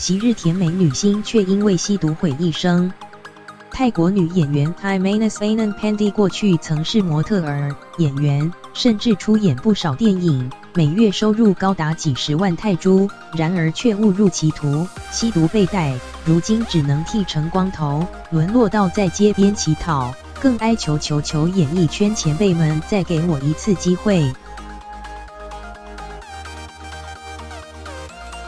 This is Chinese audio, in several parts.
昔日甜美女星却因为吸毒毁一生。泰国女演员 Imanas Anand-Pandy 过去曾是模特儿、演员，甚至出演不少电影，每月收入高达几十万泰铢，然而却误入歧途，吸毒被逮，如今只能剃成光头，沦落到在街边乞讨，更哀求演艺圈前辈们再给我一次机会。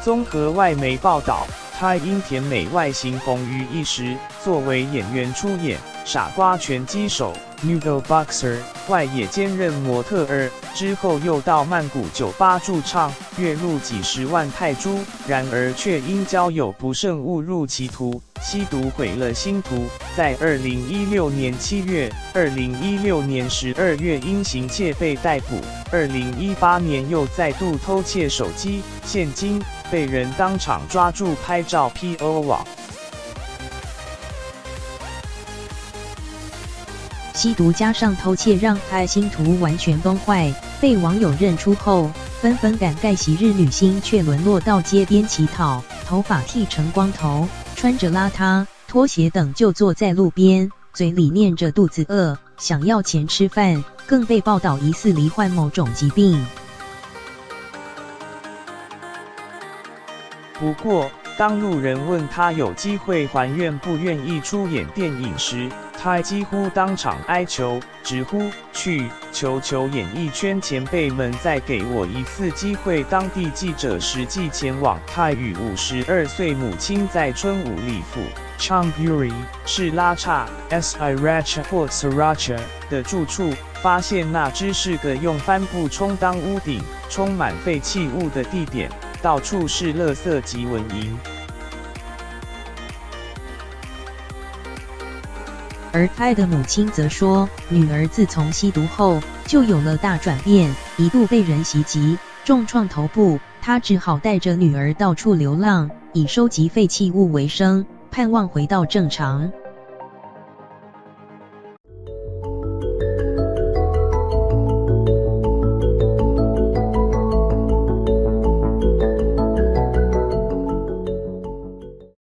综合外媒报道，她因甜美外形红于一时，作为演员出演《傻瓜拳击手》（Noodle Boxer）， 外也兼任模特儿，之后又到曼谷酒吧驻唱，月入几十万泰铢，然而却因交友不慎误入歧途，吸毒毁了星途。在2016年7月、2016年12月因行窃被逮捕，2018年又再度偷窃手机、现金，被人当场抓住拍照 PO 网。吸毒加上偷窃让他星途完全崩坏，被网友认出后，纷纷感慨昔日女星却沦落到街边乞讨，头发剃成光头，穿着邋遢拖鞋等就坐在路边，嘴里念着肚子饿，想要钱吃饭，更被报道疑似罹患某种疾病。不过，当路人问他有机会还愿不愿意出演电影时，他几乎当场哀求，直呼去求演艺圈前辈们再给我一次机会。当地记者实际前往他与52岁母亲在春武里府 Chonburi 市拉刹 Sriracha 或 Sriracha 的住处，发现那只是个用帆布充当屋顶、充满废弃物的地点，到处是垃圾及蚊蝇。而他的母亲则说，女儿自从吸毒后就有了大转变，一度被人袭击，重创头部，他只好带着女儿到处流浪，以收集废弃物为生，盼望回到正常。